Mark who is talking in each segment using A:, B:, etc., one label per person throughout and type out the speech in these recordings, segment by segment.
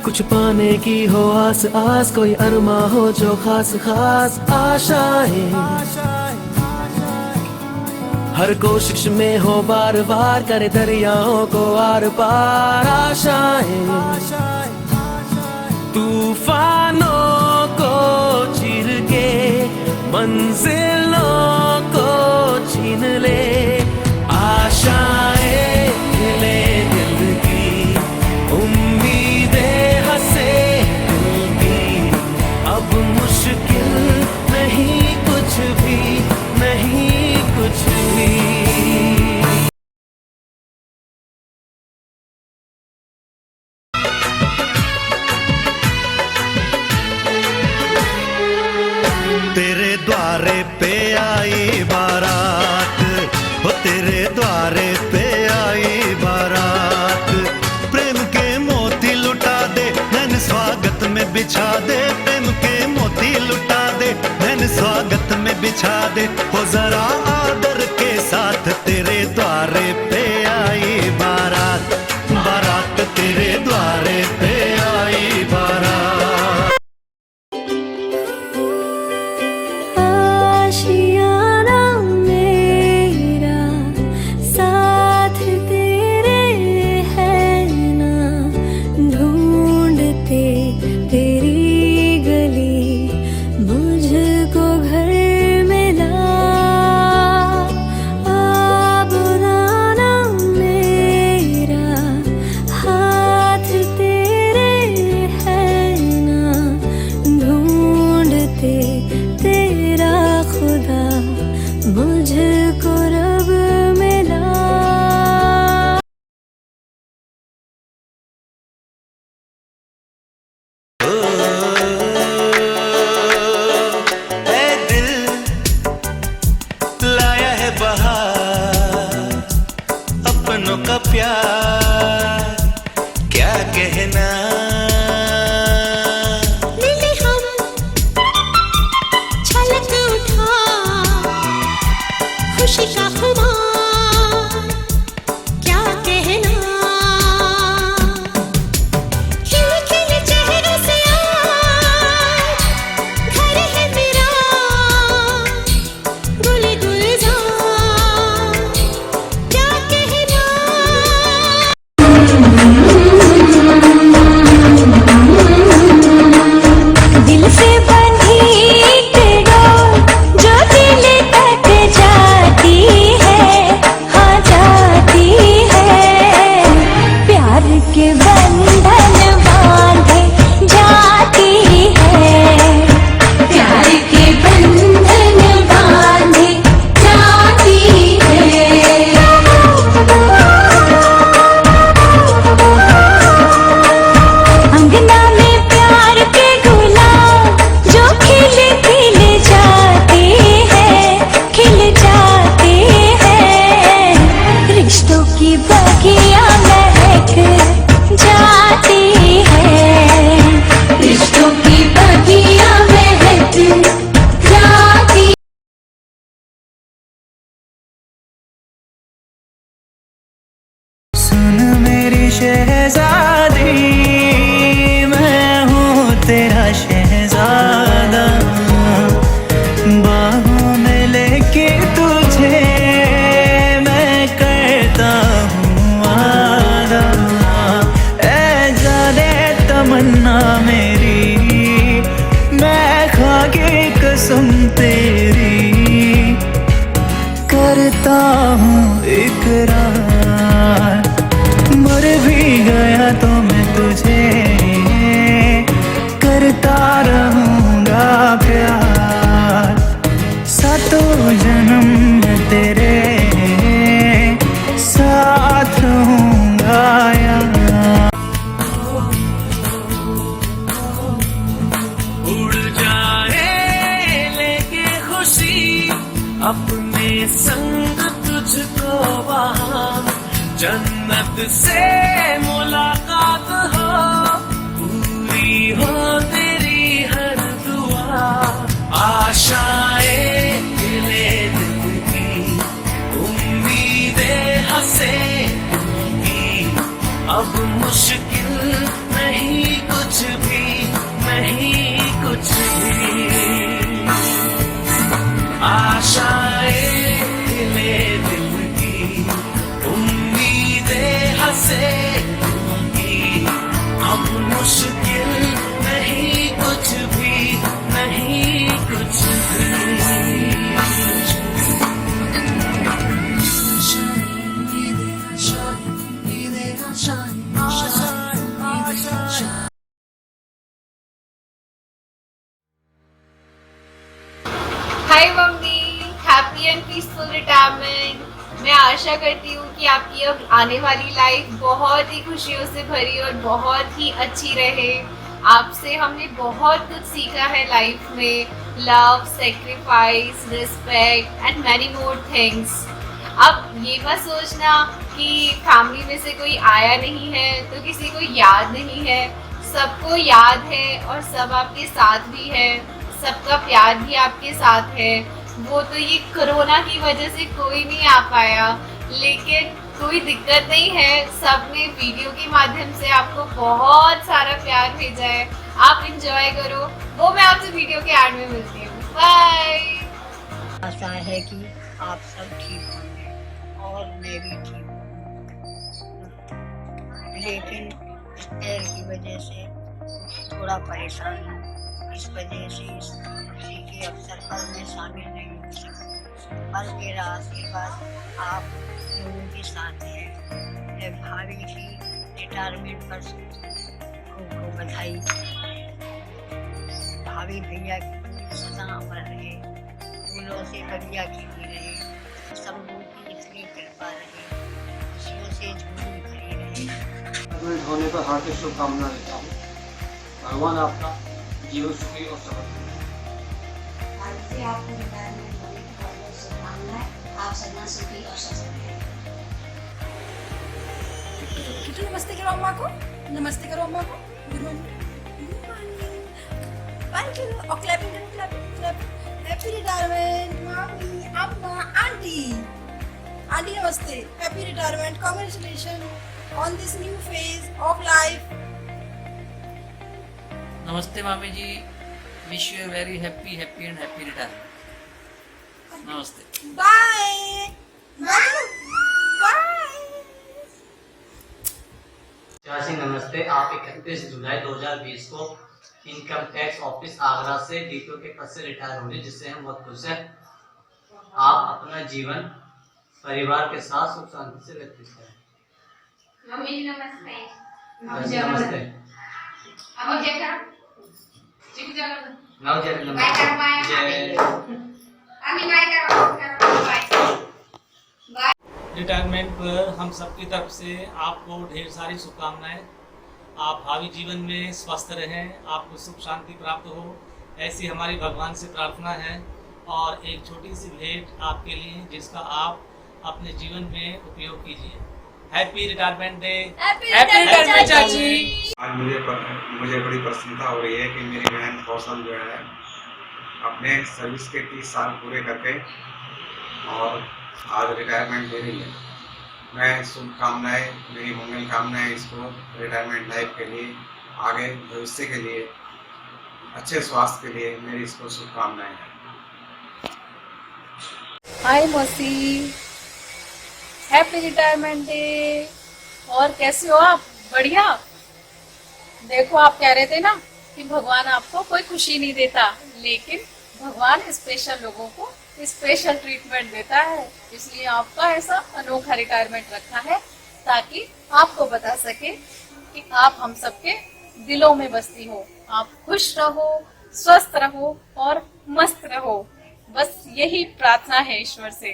A: कुछ पाने की हो आस आस, कोई अरमा हो जो खास खास आशाएं, हर कोशिश में हो बार बार, करे दरियाओं को आर पार आशाएं। तूफानों को चीर के मंजिलों को छीन ले, आशाएं खिले दिल की, उम्मीदें हंसे दिल की। अब मुश्किल नहीं कुछ भी, नहीं कुछ भी।
B: तेरे द्वारे पे आई बारात, हो तेरे द्वारे पे आई बारात। प्रेम के मोती लुटा दे, नैन स्वागत में बिछा दे। प्रेम के मोती लुटा दे, नैन स्वागत में बिछा दे। हो जरा आदर के साथ तेरे द्वारे पे आई बारात, बारात तेरे द्वारे पे आई बारात।
C: अपनों का प्यार क्या कहना,
D: मिले हम छलक उठा खुशी का खुमार क्या कहना। खिले खिले चेहरे से आज घर है मेरा, गुले गुलजार क्या कहना। दिल से बंधी डोर जो दिल तक जाती है, हाँ जाती है। प्यार के बंधन बांधे जाती है, प्यार के बंधन बांधे जाती है। अंगना में प्यार के गुलाब जो खिल खिल जाती है, खिल जाती है। रिश्तों की बगिया महक जाती है, रिश्तों की बगिया महक जाती।
C: सुन मेरी शहजादी, मैं हूँ तेरा शहजादा। बाहों में लेके तुझे मैं करता हूँ वादा। ऐ जाने तमन्ना मेरी, मैं खा के कसम तेरी करता हूँ इकरार। मर भी गया तो मैं तुझे करता रहूँगा प्यार। सातों जन्म में तेरे साथ रहूँगा यार।
A: उड़ जाए लेके खुशी अपने संग तुझको वहाँ, जन्नत से मुलाकात हो, पूरी हो तेरी हर दुआ। आशाएं खिले दिल की, उम्मीदें हंसे दिल की। अब मुश्किल नहीं कुछ आशा।
E: Hi mummy, happy and peaceful retirement. मैं आशा करती हूँ कि आपकी अब आने वाली लाइफ बहुत ही खुशियों से भरी और बहुत ही अच्छी रहे। आपसे हमने बहुत कुछ सीखा है लाइफ में, love, sacrifice, respect and many more things. अब ये मत सोचना कि फैमिली में से कोई आया नहीं है तो किसी को याद नहीं है। सबको याद है और सब आपके साथ भी है, सबका प्यार भी आपके साथ है। वो तो ये कोरोना की वजह से कोई नहीं आ पाया, लेकिन कोई दिक्कत नहीं है, सबने वीडियो के माध्यम से आपको बहुत सारा प्यार भेजा है। आप इंजॉय करो। वो मैं आपसे वीडियो के एंड में मिलती हूँ। बाय।
F: आशा है कि आप सब ठीक होंगे और मैं भी ठीक हूँ, लेकिन इस पैर की वजह से थोड़ा परेशान हूँ। इस वजह से इस खुशी के अवसर पर मैं शामिल नहीं हो सकती, पर मेरा आशीर्वाद आप लोगों के साथ है। मैं भाभी की रिटायरमेंट पर को बधाई। भाभी भैया की सदा अमर रहे, फूलों से बढ़िया खिली रहे, सब लोगों की इतनी कृपा रहे, खुशियों से झोली भरी रहे।
G: रिटायरमेंट होने पर हार्दिक शुभकामना देता हूँ। भगवान आपका जीवन सुखी और सफल करे।
H: आज से आपको रिटायरमेंट होने की बहुत बहुत शुभकामनाएं। आप सदा सुखी और सफल रहें।
I: किटू नमस्ते करो अम्मा को, नमस्ते करो अम्मा को। Good morning, good morning. Thank you. और clapping clapping clapping. Happy retirement mummy, अम्मा, आंटी। आंटी नमस्ते। Happy retirement, congratulation on this new phase of life.
C: नमस्ते मामी जी, wish you very happy and happy retirement. नमस्ते।
I: Bye bye.
J: चाची नमस्ते। आप 31 जुलाई 2020 को इनकम टैक्स ऑफिस आगरा से डीपीओ के पद से रिटायर होंगे, जिससे हम बहुत खुश हैं। आप अपना जीवन परिवार के साथ सुख शांति से व्यतीत करें।
E: मम्मी जी नमस्ते।
J: नमस्ते। नमस्ते।
E: अब जय करो। चिकू जय करो।
J: नव जय
E: बाय करो, बाय।
J: जय।
E: अम्मी बाय करो, बाय।
K: रिटायरमेंट पर हम सबकी तरफ से आपको ढेर सारी शुभकामनाएं। आप भावी जीवन में स्वस्थ रहें, आपको सुख शांति प्राप्त हो, ऐसी हमारी भगवान से प्रार्थना है। और एक छोटी सी भेंट आपके लिए, जिसका आप अपने जीवन में उपयोग कीजिए। Happy retirement day.
I: Happy retirement चाची।
L: आज मुझे बड़ी प्रसन्नता हो रही है कि मेरी बहन कौशल जो है अपने सर्विस के 30 साल पूरे करके और आज रिटायरमेंट ले रही है। मैं शुभकामनाएँ, मेरी मंगल कामनाएँ इसको रिटायरमेंट लाइफ के लिए, आगे भविष्य के लिए, अच्छे स्वास्थ्य के लिए मेरी इसको शुभकामनाएँ हैं।
I: हाय मौसी, हैप्पी रिटायरमेंट डे। और कैसे हो आप? बढ़िया। देखो, आप कह रहे थे ना कि भगवान आपको कोई खुशी नहीं देता, लेकिन भगवान स्पेशल लोगों को स्पेशल ट्रीटमेंट देता है। इसलिए आपका ऐसा अनोखा रिटायरमेंट रखा है, ताकि आपको बता सके कि आप हम सबके दिलों में बसती हो। आप खुश रहो, स्वस्थ रहो और मस्त रहो। बस यही प्रार्थना है ईश्वर से।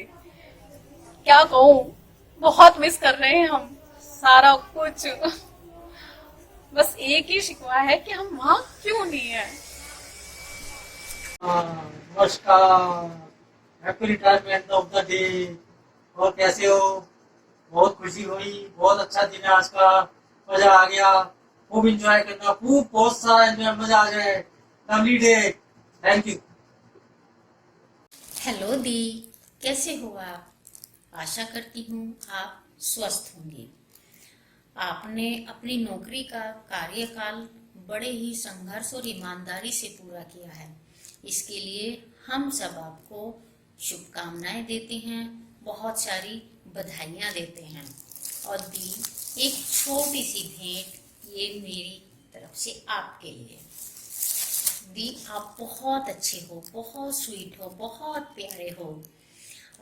I: क्या कहूँ, बहुत मिस कर रहे हैं हम सारा कुछ। बस एक ही शिकवा है कि हम वहाँ क्यों नहीं है।
G: नमस्कार, happy retirement of the day. और कैसे हो? बहुत खुशी हुई, बहुत अच्छा दिन है आज का, मजा आ गया। खूब एंजॉय करना, खूब बहुत सारा एंजॉय, मजा आ जाए। Family day. Thank you.
M: Hello दी, कैसे हो आप? आशा करती हूँ आप स्वस्थ होंगे। आपने अपनी नौकरी का कार्यकाल बड़े ही संघर्ष और ईमानदारी से पूरा किया है। इसके लिए हम सब आपको शुभकामनाएं देते हैं, बहुत सारी बधाइयाँ देते हैं। और दी, एक छोटी सी भेंट ये मेरी तरफ से आपके लिए। दी, आप बहुत अच्छे हो, बहुत स्वीट हो, बहुत प्यारे हो।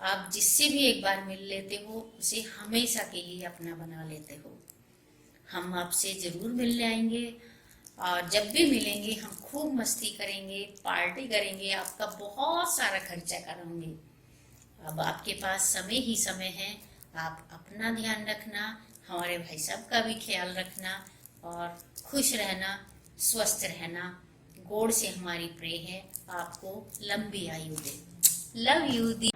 M: आप जिससे भी एक बार मिल लेते हो उसे हमेशा के लिए अपना बना लेते हो। हम आपसे ज़रूर मिलने आएंगे। और जब भी मिलेंगे हम खूब मस्ती करेंगे, पार्टी करेंगे, आपका बहुत सारा खर्चा कराऊंगी। अब आपके पास समय ही समय है, आप अपना ध्यान रखना, हमारे भाई साहब का भी ख्याल रखना और खुश रहना, स्वस्थ रहना। गॉड से हमारी प्रे है आपको लंबी आयु दे। लव यू दी।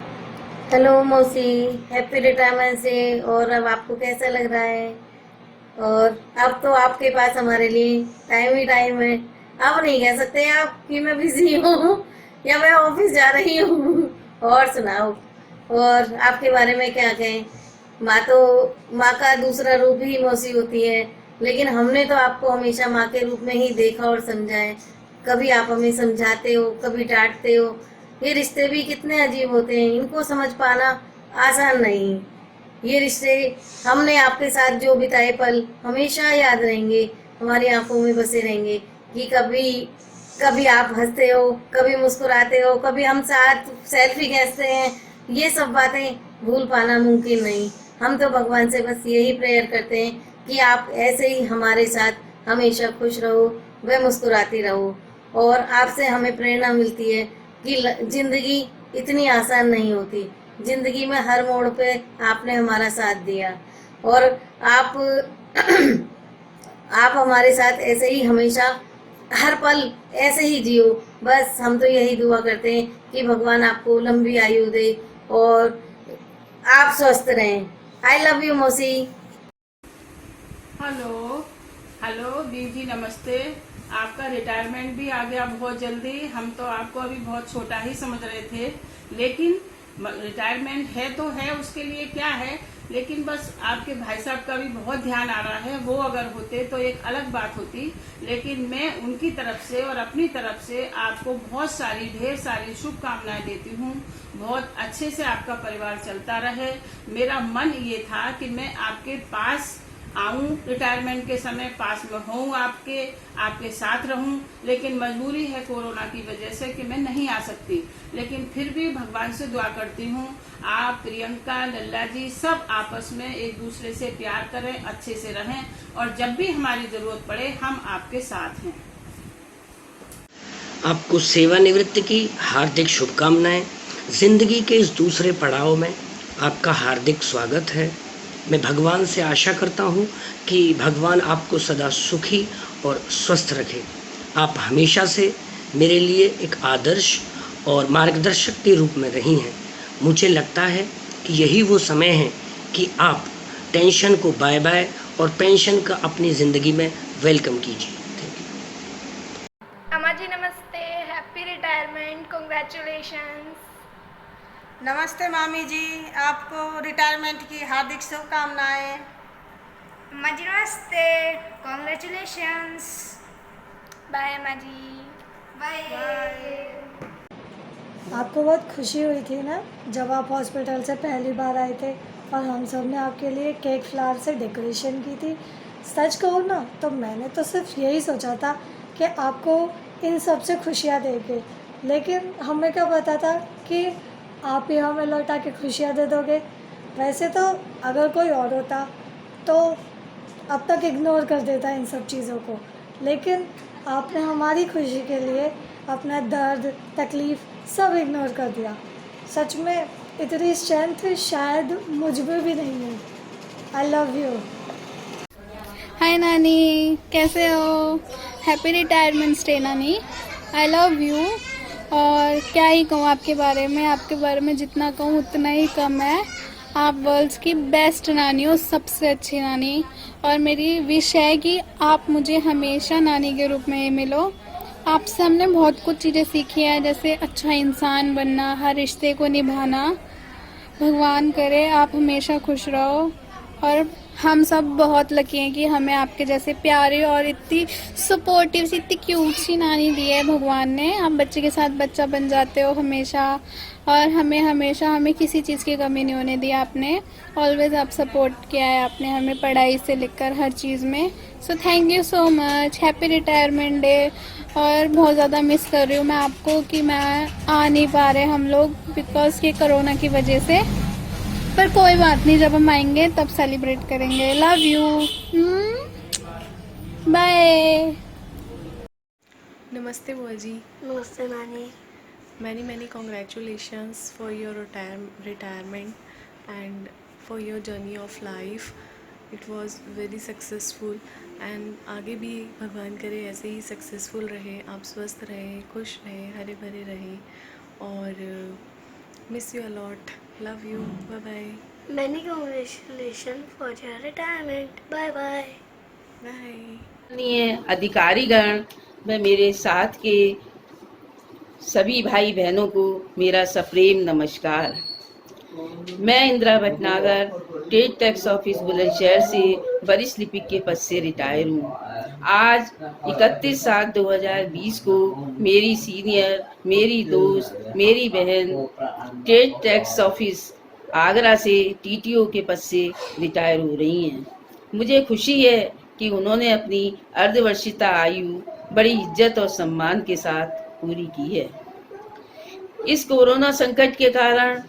N: हेलो मौसी, हैप्पी रिटायरमेंट से। और अब आपको कैसा लग रहा है? और अब तो आपके पास हमारे लिए टाइम ही टाइम है। अब नहीं कह सकते आप कि मैं बिजी हूँ या मैं ऑफिस जा रही हूँ। और सुनाओ, और आपके बारे में क्या कहें? माँ का दूसरा रूप ही मौसी होती है, लेकिन हमने तो आपको हमेशा माँ के रूप में ही देखा और समझा है। कभी आप हमें समझाते हो, कभी डांटते हो। ये रिश्ते भी कितने अजीब होते हैं, इनको समझ पाना आसान नहीं। ये रिश्ते, हमने आपके साथ जो बिताए पल हमेशा याद रहेंगे, हमारी आंखों में बसे रहेंगे। कि कभी आप हंसते हो, कभी मुस्कुराते हो, कभी हम साथ सेल्फी खींचते हैं। ये सब बातें भूल पाना मुमकिन नहीं। हम तो भगवान से बस यही प्रेयर करते हैं कि आप ऐसे ही हमारे साथ हमेशा खुश रहो व मुस्कुराती रहो। और आपसे हमें प्रेरणा मिलती है कि जिंदगी इतनी आसान नहीं होती। जिंदगी में हर मोड़ पे आपने हमारा साथ दिया और आप हमारे साथ ऐसे ही हमेशा हर पल ऐसे ही जियो। बस हम तो यही दुआ करते हैं कि भगवान आपको लंबी आयु दे और आप स्वस्थ रहें। आई लव यू मौसी।
O: हेलो दी जी, नमस्ते। आपका रिटायरमेंट भी आ गया बहुत जल्दी। हम तो आपको अभी बहुत छोटा ही समझ रहे थे, लेकिन रिटायरमेंट है तो है, उसके लिए क्या है। लेकिन बस आपके भाई साहब का भी बहुत ध्यान आ रहा है। वो अगर होते तो एक अलग बात होती, लेकिन मैं उनकी तरफ से और अपनी तरफ से आपको ढेर सारी शुभकामनाएं देती हूँ। बहुत अच्छे से आपका परिवार चलता रहे। मेरा मन ये था कि मैं आपके पास आऊं, रिटायरमेंट के समय पास में हूँ, आपके साथ रहूं, लेकिन मजबूरी है कोरोना की वजह से कि मैं नहीं आ सकती। लेकिन फिर भी भगवान से दुआ करती हूँ आप, प्रियंका, लल्ला जी सब आपस में एक दूसरे से प्यार करें, अच्छे से रहें और जब भी हमारी जरूरत पड़े हम आपके साथ हैं।
P: आपको सेवानिवृत्ति की हार्दिक शुभकामनाएं। जिंदगी के इस दूसरे पड़ाव में आपका हार्दिक स्वागत है। मैं भगवान से आशा करता हूँ कि भगवान आपको सदा सुखी और स्वस्थ रखे। आप हमेशा से मेरे लिए एक आदर्श और मार्गदर्शक के रूप में रही हैं। मुझे लगता है कि यही वो समय है कि आप टेंशन को बाय बाय और पेंशन का अपनी ज़िंदगी में वेलकम कीजिए।
Q: अम्मा जी नमस्ते, हैप्पी रिटायरमेंट, कांग्रेचुलेशंस।
R: नमस्ते मामी जी, आपको रिटायरमेंट की हार्दिक शुभकामनाएं।
Q: अम्मा जी नमस्ते, कांग्रेचुलेशंस। बाय अम्मा जी। बाय।
S: आपको बहुत खुशी हुई थी ना जब आप हॉस्पिटल से पहली बार आए थे और हम सब ने आपके लिए केक फ्लावर से डेकोरेशन की थी। सच कहूँ ना तो मैंने तो सिर्फ यही सोचा था कि आपको इन सब से खुशियाँ देंगे, लेकिन हमें क्या पता था कि आप ही हमें लौटा के खुशियाँ दे दोगे। वैसे तो अगर कोई और होता तो अब तक इग्नोर कर देता इन सब चीज़ों को, लेकिन आपने हमारी खुशी के लिए अपना दर्द तकलीफ़ सब इग्नोर कर दिया। सच में इतनी स्ट्रेंथ शायद मुझ में भी नहीं है। I love you.
Q: हाय नानी, कैसे हो? हैप्पी रिटायरमेंट डे नानी। I love you. और क्या ही कहूँ आपके बारे में जितना कहूँ उतना ही कम है। आप वर्ल्ड्स की बेस्ट नानी हो, सबसे अच्छी नानी। और मेरी विश है कि आप मुझे हमेशा नानी के रूप में मिलो। आपसे हमने बहुत कुछ चीज़ें सीखी हैं, जैसे अच्छा इंसान बनना, हर रिश्ते को निभाना। भगवान करे आप हमेशा खुश रहो। और हम सब बहुत लकी हैं कि हमें आपके जैसे प्यारे और इतनी सपोर्टिव सी, इतनी क्यूट सी नानी दी है भगवान ने। आप बच्चे के साथ बच्चा बन जाते हो हमेशा, और हमें किसी चीज़ की कमी नहीं होने दी आपने। ऑलवेज आप सपोर्ट किया है आपने हमें, पढ़ाई से लेकर हर चीज़ में। So thank you so much. Happy retirement day. और बहुत ज़्यादा मिस कर रही हूँ मैं आपको कि मैं आ नहीं पा रहे हम लोग, बिकॉज ये कोरोना की वजह से। पर कोई बात नहीं, जब हम आएंगे तब सेलिब्रेट करेंगे। Love you. बाय।
T: नमस्ते बुआ जी।
S: नमस्ते नानी।
T: Many congratulations for your retirement and for your journey of life. It was very successful and आगे भी भगवान करे ऐसे ही सक्सेसफुल रहे, आप स्वस्थ रहें, खुश रहें, हरे भरे रहें और miss you a lot, love you, bye bye.
S: Many congratulations for your retirement. Bye bye.
T: Bye.
U: माननीय अधिकारीगण व मेरे साथ के सभी भाई बहनों को मेरा सप्रेम नमस्कार। मैं Indira Bhatnagar state tax office Bulandshahr से वरिष्ठ लिपिक के पद से रिटायर हूँ। आज 31/7/2020 को मेरी सीनियर, मेरी दोस्त, मेरी बहन स्टेट टैक्स ऑफिस आगरा से TTO के पद से रिटायर हो रही हैं। मुझे खुशी है कि उन्होंने अपनी अर्धवर्षिता आयु बड़ी इज्जत और सम्मान के साथ पूरी की है। इस कोरोना संकट के कारण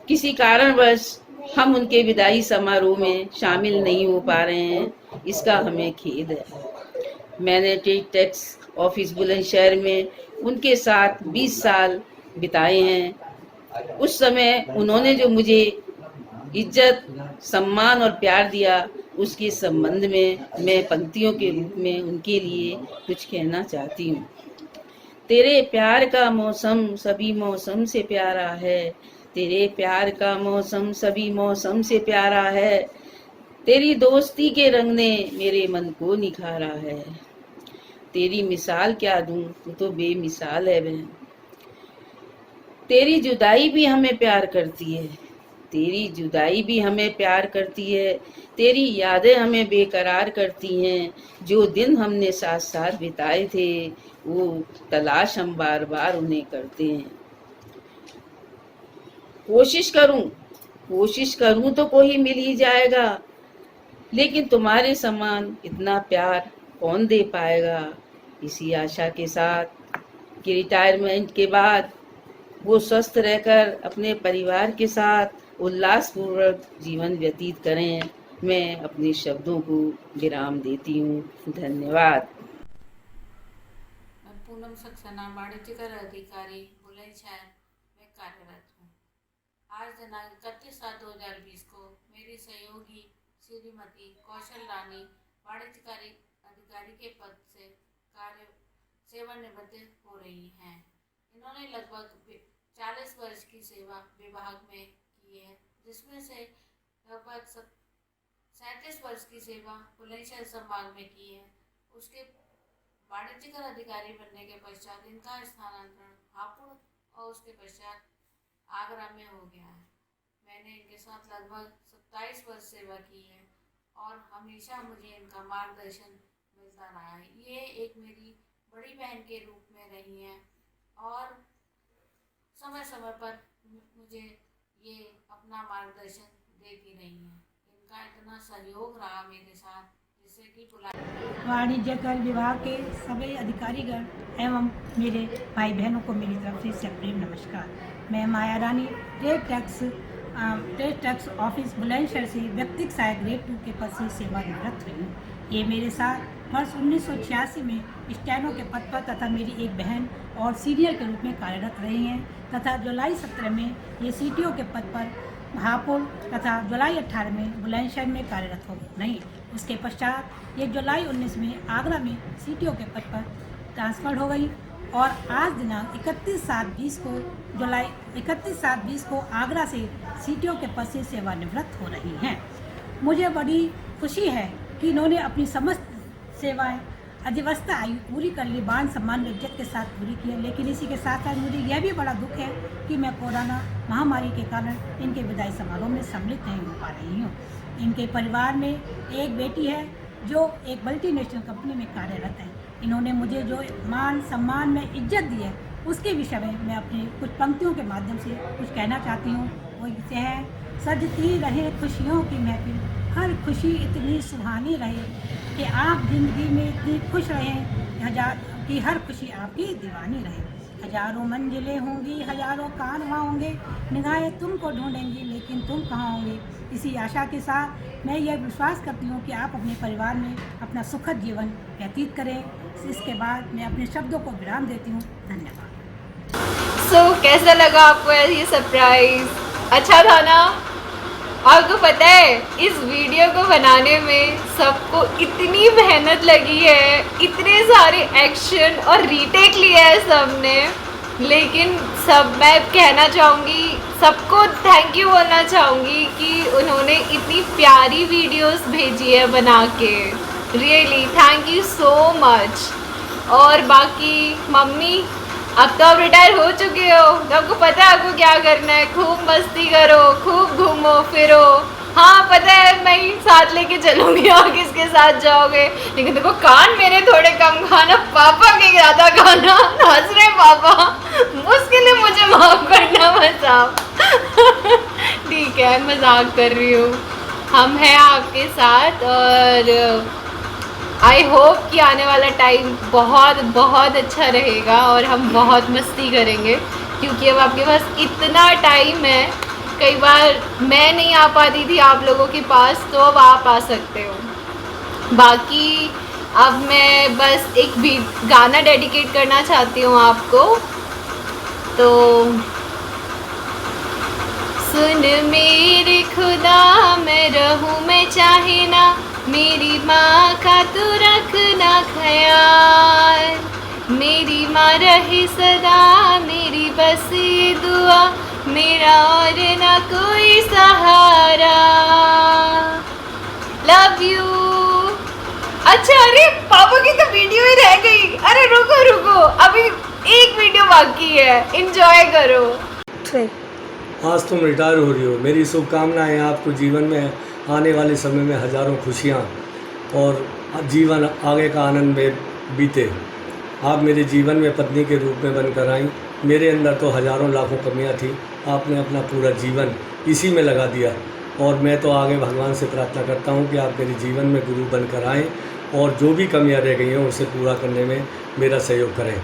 U: किसी कारणवश हम उनके विदाई समारोह में शामिल नहीं हो पा रहे हैं, इसका हमें खेद है। मैंने स्टेट टैक्स ऑफिस बुलंदशहर में उनके साथ 20 साल बिताए हैं। उस समय उन्होंने जो मुझे इज्जत, सम्मान और प्यार दिया, उसके संबंध में मैं पंक्तियों के रूप में उनके लिए कुछ कहना चाहती हूँ। तेरे प्यार का मौसम सभी मौसम से प्यारा है, तेरे प्यार का मौसम सभी मौसम से प्यारा है, तेरी दोस्ती के रंग ने मेरे मन को निखारा है। तेरी मिसाल क्या दूं, तू तो बेमिसाल है बहन। तेरी जुदाई भी हमें प्यार करती है, तेरी जुदाई भी हमें प्यार करती है, तेरी यादें हमें बेकरार करती हैं। जो दिन हमने साथ साथ बिताए थे वो तलाश हम बार बार उन्हें करते हैं। कोशिश करूं तो कोई मिल ही जाएगा, लेकिन तुम्हारे समान इतना प्यार कौन दे पाएगा। इसी आशा के साथ कि रिटायरमेंट के बाद वो स्वस्थ रहकर अपने परिवार के साथ उल्लासपूर्वक जीवन व्यतीत करें, मैं अपने शब्दों को विराम देती हूँ। धन्यवाद।
M: मैं पूनम सक्सेना, वाणिज्यकर अधिकारी बुलंदशहर में कार्यरत हूँ। आज दिनांक 31/7/2020 को मेरी सहयोगी श्रीमती कौशल रानी वाणिज्यकारी अधिकारी के पद से सेवानिवृत्त हो रही हैं। इन्होंने लगभग 40 वर्ष की सेवा विभाग में की है, जिसमें से लगभग 37 वर्ष की सेवा बुलंदशहर संभाग में की है। उसके वाणिज्यकर अधिकारी बनने के पश्चात इनका स्थानांतरण हापुड़ और उसके पश्चात आगरा में हो गया है। मैंने इनके साथ लगभग 27 वर्ष सेवा की है और हमेशा मुझे इनका मार्गदर्शन मिलता रहा है। ये एक मेरी बड़ी बहन के रूप में रही हैं और समय समय पर मुझे ये अपना मार्गदर्शन देती रही हैं। इनका इतना सहयोग रहा मेरे साथ, जिससे कि
V: वाणिज्यकर विभाग के सभी अधिकारीगण एवं मेरे भाई बहनों को मेरी तरफ से सप्रेम नमस्कार। मैं माया रानी स्टेट टैक्स ऑफिस बुलंदशहर से व्यक्तिगत सहायक ग्रेड 2 के पद से सेवानिवृत्त हुई हूँ। ये मेरे साथ वर्ष 1986 में स्टेनो के पद पर तथा मेरी एक बहन और सीनियर के रूप में कार्यरत रही हैं तथा जुलाई 17 में ये CTO के पद पर हापुड़ तथा जुलाई 18 में बुलंदशहर में कार्यरत हो रही। उसके पश्चात ये जुलाई 19 में आगरा में CTO के पद पर ट्रांसफर हो गई और आज दिनांक 31/7/20 को आगरा से CTO के पद से सेवानिवृत्त हो रही हैं। मुझे बड़ी खुशी है कि इन्होंने अपनी समस्त सेवाएं अधिवस्था आयु पूरी कर ली, मान सम्मान इज्जत के साथ पूरी की है। लेकिन इसी के साथ साथ मुझे यह भी बड़ा दुख है कि मैं कोरोना महामारी के कारण इनके विदाई समारोह में सम्मिलित नहीं हो पा रही हूँ। इनके परिवार में एक बेटी है जो एक मल्टीनेशनल कंपनी में कार्यरत है। इन्होंने मुझे जो मान सम्मान में इज्जत दी है उसके विषय में मैं अपनी कुछ पंक्तियों के माध्यम से कुछ कहना चाहती हूँ। वो इसे है, सजती रहे खुशियों की महफिल, हर खुशी इतनी सुहानी रहे कि आप जिंदगी में इतनी खुश रहें कि हर खुशी आपकी दीवानी रहे। हजारों मंजिलें होंगी, हजारों कारवां होंगे, निगाहें तुमको ढूंढेंगी लेकिन तुम कहाँ होंगे। इसी आशा के साथ मैं यह विश्वास करती हूँ कि आप अपने परिवार में अपना सुखद जीवन व्यतीत करें। इसके बाद मैं अपने शब्दों को विराम देती हूँ। धन्यवाद।
E: कैसा लगा आपको ये सरप्राइज? अच्छा था ना? आपको पता है इस वीडियो को बनाने में सबको इतनी मेहनत लगी है, इतने सारे एक्शन और रीटेक लिया है सबने, लेकिन सब मैं कहना चाहूँगी, सबको थैंक यू बोलना चाहूँगी कि उन्होंने इतनी प्यारी वीडियोस भेजी है बना के। Really thank you so much. और बाकी मम्मी, अब तो आप रिटायर हो चुके हो, तो आपको पता है आपको क्या करना है। खूब मस्ती करो, खूब घूमो फिरो। हाँ पता है मैं ही साथ लेके चलूँगी और किसके साथ जाओगे, लेकिन देखो कान मेरे थोड़े कम खाना, पापा के ज़्यादा खाना। हंस रहे पापा, मुश्किल है, मुझे माफ़ करना बस आप। ठीक है, मजाक कर रही हूँ। हम हैं आपके साथ और आई होप कि आने वाला टाइम बहुत बहुत अच्छा रहेगा और हम बहुत मस्ती करेंगे, क्योंकि अब आपके पास इतना टाइम है। कई बार मैं नहीं आ पाती थी आप लोगों के पास, तो अब आप आ सकते हो। बाकी अब मैं बस एक भी गाना डेडिकेट करना चाहती हूँ आपको। तो सुन मेरे खुदा, मैं रहूँ मैं चाहे ना, मेरी माँ का तू रखना ख्याल। मेरी माँ रहे सदा मेरी बस ये दुआ, मेरा और ना कोई सहारा। Love you. अच्छा अरे पापा की तो वीडियो ही रह गई। अरे रुको रुको, अभी एक वीडियो बाकी है, एंजॉय करो।
B: आज तुम रिटायर हो रही हो, मेरी शुभकामनाएं आपको जीवन में आने वाले समय में हज़ारों खुशियाँ और जीवन आगे का आनंद में बीते। आप मेरे जीवन में पत्नी के रूप में बनकर आई। मेरे अंदर तो हज़ारों लाखों कमियाँ थी, आपने अपना पूरा जीवन इसी में लगा दिया। और मैं तो आगे भगवान से प्रार्थना करता हूँ कि आप मेरे जीवन में गुरु बनकर आएँ और जो भी कमियाँ रह गई हैं उसे पूरा करने में मेरा सहयोग करें।